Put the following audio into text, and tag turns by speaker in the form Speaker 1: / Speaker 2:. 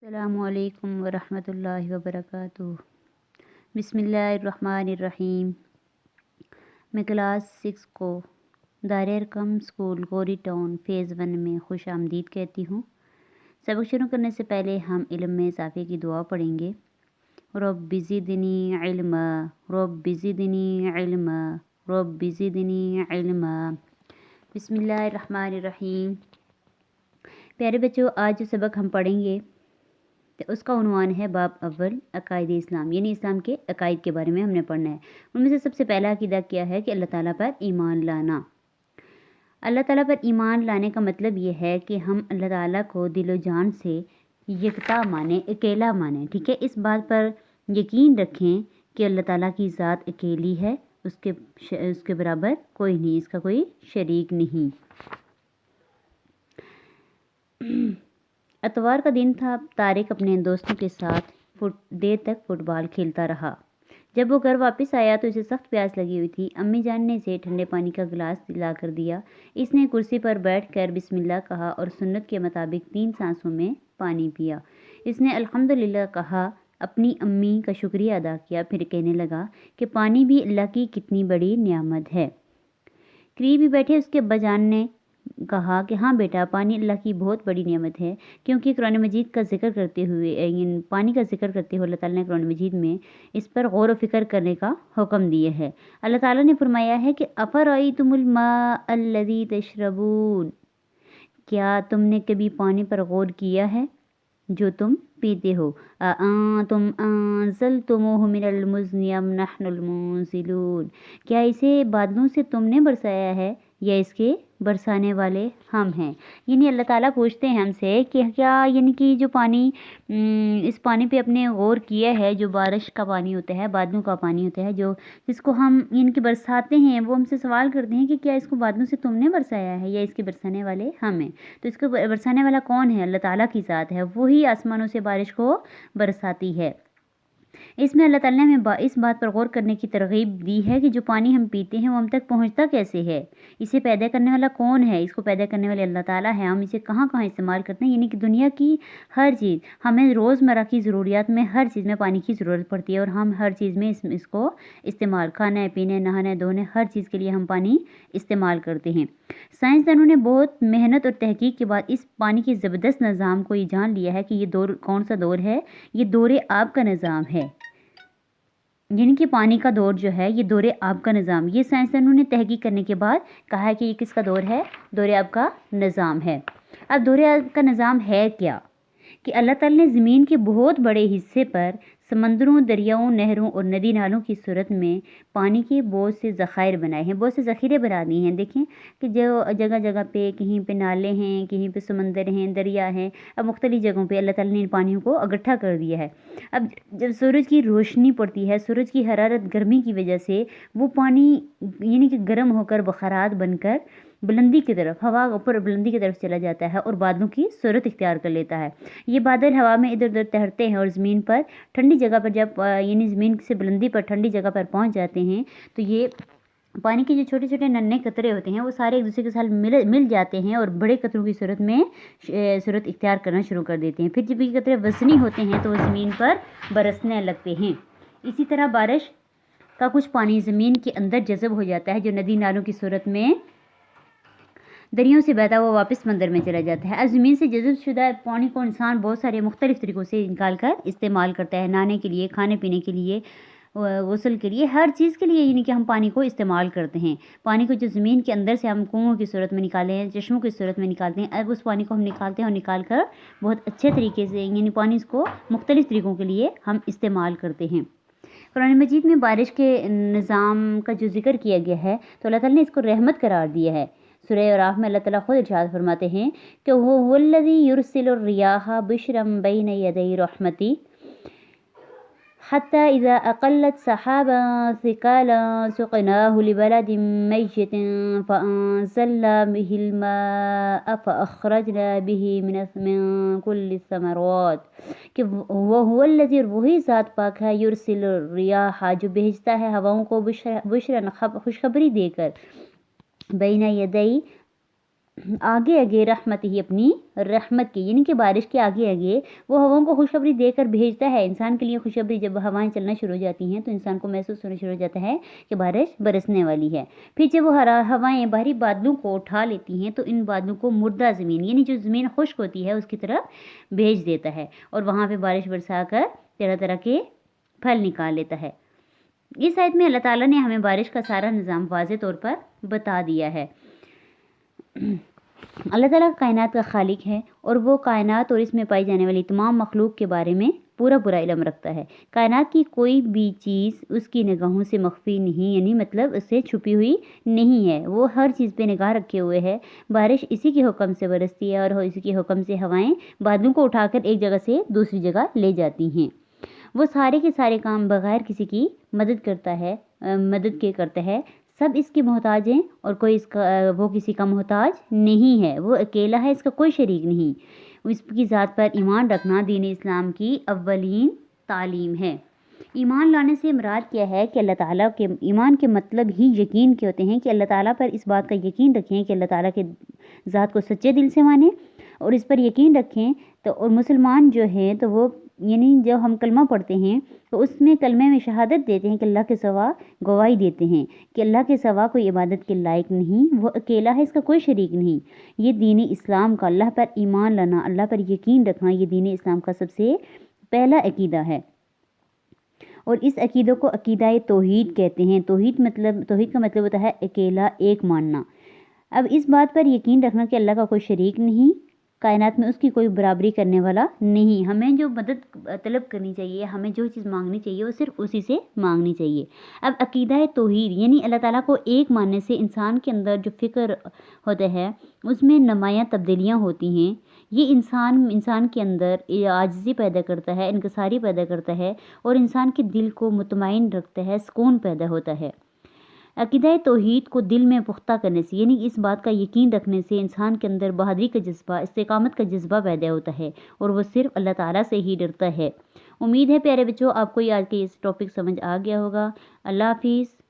Speaker 1: السلام علیکم ورحمۃ اللہ وبرکاتہ۔ بسم اللہ الرحمن الرحیم۔ میں کلاس 6 کو دار ارقم اسکول گوری ٹاؤن فیز 1 میں خوش آمدید کہتی ہوں۔ سبق شروع کرنے سے پہلے ہم علم میں اضافے کی دعا پڑھیں گے۔ رب زدنی علما، رب زدنی علما، رب زدنی علما۔ بسم اللہ الرحمن الرحیم۔ پیارے بچوں، آج جو سبق ہم پڑھیں گے تو اس کا عنوان ہے باب اول عقائد اسلام، یعنی اسلام کے عقائد کے بارے میں ہم نے پڑھنا ہے۔ ان میں سے سب سے پہلا عقیدہ کیا ہے کہ اللہ تعالیٰ پر ایمان لانا۔ اللہ تعالیٰ پر ایمان لانے کا مطلب یہ ہے کہ ہم اللہ تعالیٰ کو دل و جان سے یکتا مانیں، اکیلا مانیں، ٹھیک ہے۔ اس بات پر یقین رکھیں کہ اللہ تعالیٰ کی ذات اکیلی ہے، اس کے برابر کوئی نہیں، اس کا کوئی شریک نہیں۔ اتوار کا دن تھا۔ طارق اپنے دوستوں کے ساتھ دیر تک فٹ بال کھیلتا رہا۔ جب وہ گھر واپس آیا تو اسے سخت پیاس لگی ہوئی تھی۔ امی جان نے اسے ٹھنڈے پانی کا گلاس لا کر دیا۔ اس نے کرسی پر بیٹھ کر بسم اللہ کہا اور سنت کے مطابق 3 سانسوں میں پانی پیا۔ اس نے الحمدللہ کہا، اپنی امی کا شکریہ ادا کیا، پھر کہنے لگا کہ پانی بھی اللہ کی کتنی بڑی نعمت ہے۔ قریب ہی بیٹھے اس کے ابا جان نے کہا کہ ہاں بیٹا، پانی اللہ کی بہت بڑی نعمت ہے، کیونکہ قرآن مجید کا ذکر کرتے ہوئے پانی کا ذکر کرتے ہوئے اللہ تعالیٰ نے قرآن مجید میں اس پر غور و فکر کرنے کا حکم دیا ہے۔ اللہ تعالیٰ نے فرمایا ہے کہ افرأیتم الماء الذی تشربون، کیا تم نے کبھی پانی پر غور کیا ہے جو تم پیتے ہو؟ اَأَنتُمْ أَنزَلْتُمُوهُ مِنَ الْمُزْنِ أَمْ نَحْنُ الْمُنزِلُونَ، کیا اسے بادلوں سے تم نے برسایا ہے یا اس کے برسانے والے ہم ہیں؟ یعنی اللہ تعالیٰ پوچھتے ہیں ہم سے کہ کیا یعنی کہ جو پانی اس پانی پہ اپنے غور کیا ہے، جو بارش کا پانی ہوتا ہے، بادلوں کا پانی ہوتا ہے، جس کو ہم یعنی کہ برساتے ہیں، وہ ہم سے سوال کرتے ہیں کہ کیا اس کو بادلوں سے تم نے برسایا ہے یا اس کے برسانے والے ہم ہیں؟ تو اس کو برسانے والا کون ہے؟ اللہ تعالیٰ کی ذات ہے، وہی آسمانوں سے بارش کو برساتی ہے۔ اس میں اللہ تعالیٰ نے ہمیں اس بات پر غور کرنے کی ترغیب دی ہے کہ جو پانی ہم پیتے ہیں وہ ہم تک پہنچتا کیسے ہے، اسے پیدا کرنے والا کون ہے؟ اس کو پیدا کرنے والے اللہ تعالیٰ ہے۔ ہم اسے کہاں کہاں استعمال کرتے ہیں، یعنی کہ دنیا کی ہر چیز، ہمیں روزمرہ کی ضروریات میں ہر چیز میں پانی کی ضرورت پڑتی ہے، اور ہم ہر چیز میں اس کو استعمال، کھانے پینے، نہانے دھونے، ہر چیز کے لیے ہم پانی استعمال کرتے ہیں۔ سائنسدانوں نے بہت محنت اور تحقیق کے بعد اس پانی کے زبردست نظام کو یہ جان لیا ہے کہ یہ دور کون سا دور ہے، یہ دور آب کا نظام ہے۔ یعنی کہ پانی کا دور جو ہے یہ دور آب کا نظام، یہ سائنسدانوں نے تحقیق کرنے کے بعد کہا ہے کہ یہ کس کا دور ہے؟ دور آب کا نظام ہے۔ اب دور آب کا نظام ہے کیا؟ کہ اللہ تعالیٰ نے زمین کے بہت بڑے حصے پر سمندروں، دریاؤں، نہروں اور ندی نالوں کی صورت میں پانی کے بہت سے ذخائر بنائے ہیں، بہت سے ذخیرے بنا دیے ہیں۔ دیکھیں کہ جو جگہ جگہ پہ کہیں پہ نالے ہیں، کہیں پہ سمندر ہیں، دریا ہیں، اب مختلف جگہوں پہ اللہ تعالیٰ نے ان پانیوں کو اکٹھا کر دیا ہے۔ اب جب سورج کی روشنی پڑتی ہے، سورج کی حرارت گرمی کی وجہ سے وہ پانی یعنی کہ گرم ہو کر بخارات بن کر بلندی کی طرف، ہوا اوپر بلندی کی طرف چلا جاتا ہے اور بادلوں کی صورت اختیار کر لیتا ہے۔ یہ بادل ہوا میں ادھر ادھر تیرتے ہیں اور زمین پر ٹھنڈی جگہ پر جب یعنی زمین سے بلندی پر ٹھنڈی جگہ پر پہنچ جاتے ہیں تو یہ پانی کے جو چھوٹے چھوٹے ننھے قطرے ہوتے ہیں وہ سارے ایک دوسرے کے ساتھ مل جاتے ہیں اور بڑے قطروں کی صورت میں صورت اختیار کرنا شروع کر دیتے ہیں۔ پھر جب یہ قطرے وزنی ہوتے ہیں تو وہ زمین پر برسنے لگتے ہیں۔ اسی طرح بارش کا کچھ پانی زمین کے اندر جذب ہو جاتا ہے، جو ندی نالوں کی صورت میں دریاؤں سے بہتا وہ واپس سمندر میں چلا جاتا ہے۔ اب زمین سے جذب شدہ پانی کو انسان بہت سارے مختلف طریقوں سے نکال کر استعمال کرتا ہے، نہانے کے لیے، کھانے پینے کے لیے، غسل کے لیے، ہر چیز کے لیے، یعنی کہ ہم پانی کو استعمال کرتے ہیں۔ پانی کو جو زمین کے اندر سے ہم کنوؤں کی صورت میں نکالے ہیں، چشموں کی صورت میں نکالتے ہیں، اب اس پانی کو ہم نکالتے ہیں اور نکال کر بہت اچھے طریقے سے یعنی پانی اس کو مختلف طریقوں کے لیے ہم استعمال کرتے ہیں۔ قرآن مجید میں بارش کے نظام کا جو ذکر کیا گیا ہے تو اللہ تعالیٰ نے اس کو رحمت قرار دیا ہے۔ سورہ اعراف میں اللہ تعالیٰ خود ارشاد فرماتے ہیں کہ هو الذی یرسل الریاح بشرا بین یدی رحمتی حتی اذا اقلت سحابا ثقالا سقناہ لبلد میت فانزلنا به الماء فاخرجنا به من کل الثمرات، کہ وہ الذی، وہی ذات پاک ہے، یرسل الریاح، جو بھیجتا ہے ہواؤں کو، بشرا خوشخبری دے کر، بین یدی آگے آگے رحمت ہی اپنی رحمت کے، یعنی کہ بارش کے آگے آگے وہ ہواؤں کو خوشخبری دے کر بھیجتا ہے انسان کے لیے خوشخبری۔ جب ہوائیں چلنا شروع ہو جاتی ہیں تو انسان کو محسوس ہونا شروع ہو جاتا ہے کہ بارش برسنے والی ہے۔ پھر جب وہ ہوائیں بھاری بادلوں کو اٹھا لیتی ہیں تو ان بادلوں کو مردہ زمین، یعنی جو زمین خشک ہوتی ہے اس کی طرف بھیج دیتا ہے اور وہاں پہ بارش برسا کر طرح طرح کے پھل نکال لیتا ہے۔ اس آیت میں اللہ تعالیٰ نے ہمیں بارش کا سارا نظام واضح طور پر بتا دیا ہے۔ اللہ تعالیٰ کائنات کا خالق ہے اور وہ کائنات اور اس میں پائی جانے والی تمام مخلوق کے بارے میں پورا علم رکھتا ہے۔ کائنات کی کوئی بھی چیز اس کی نگاہوں سے مخفی نہیں، یعنی مطلب اس سے چھپی ہوئی نہیں ہے، وہ ہر چیز پہ نگاہ رکھے ہوئے ہے۔ بارش اسی کے حکم سے برستی ہے اور اسی کے حکم سے ہوائیں بادلوں کو اٹھا کر ایک جگہ سے دوسری جگہ لے جاتی ہیں۔ وہ سارے کے سارے کام بغیر کسی کی مدد کرتا ہے۔ سب اس کے محتاج ہیں اور وہ کسی کا محتاج نہیں ہے، وہ اکیلا ہے، اس کا کوئی شریک نہیں۔ اس کی ذات پر ایمان رکھنا دین اسلام کی اولین تعلیم ہے۔ ایمان لانے سے مراد کیا ہے کہ اللہ تعالیٰ کے ایمان کے مطلب ہی یقین کے ہوتے ہیں کہ اللہ تعالیٰ پر اس بات کا یقین رکھیں کہ اللہ تعالیٰ کے ذات کو سچے دل سے مانیں اور اس پر یقین رکھیں۔ تو اور مسلمان جو ہیں تو وہ یعنی جب ہم کلمہ پڑھتے ہیں تو اس میں کلمے میں شہادت دیتے ہیں کہ اللہ کے سوا، گواہی دیتے ہیں کہ اللہ کے سوا کوئی عبادت کے لائق نہیں، وہ اکیلا ہے، اس کا کوئی شریک نہیں۔ یہ دین اسلام کا اللہ پر ایمان لانا، اللہ پر یقین رکھنا، یہ دین اسلام کا سب سے پہلا عقیدہ ہے اور اس عقیدوں کو عقیدہ توحید کہتے ہیں۔ توحید کا مطلب ہوتا ہے اکیلا، ایک ماننا۔ اب اس بات پر یقین رکھنا کہ اللہ کا کوئی شریک نہیں، کائنات میں اس کی کوئی برابری کرنے والا نہیں، ہمیں جو مدد طلب کرنی چاہیے، ہمیں جو چیز مانگنی چاہیے وہ صرف اسی سے مانگنی چاہیے۔ اب عقیدہ توحید یعنی اللہ تعالیٰ کو ایک ماننے سے انسان کے اندر جو فکر ہوتا ہے اس میں نمایاں تبدیلیاں ہوتی ہیں۔ یہ انسان کے اندر عاجزی پیدا کرتا ہے، انکساری پیدا کرتا ہے اور انسان کے دل کو مطمئن رکھتا ہے، سکون پیدا ہوتا ہے۔ عقیدہ توحید کو دل میں پختہ کرنے سے یعنی اس بات کا یقین رکھنے سے انسان کے اندر بہادری کا جذبہ، استقامت کا جذبہ پیدا ہوتا ہے اور وہ صرف اللہ تعالیٰ سے ہی ڈرتا ہے۔ امید ہے پیارے بچوں آپ کو یہ آج کے اس ٹاپک سمجھ آ گیا ہوگا۔ اللہ حافظ۔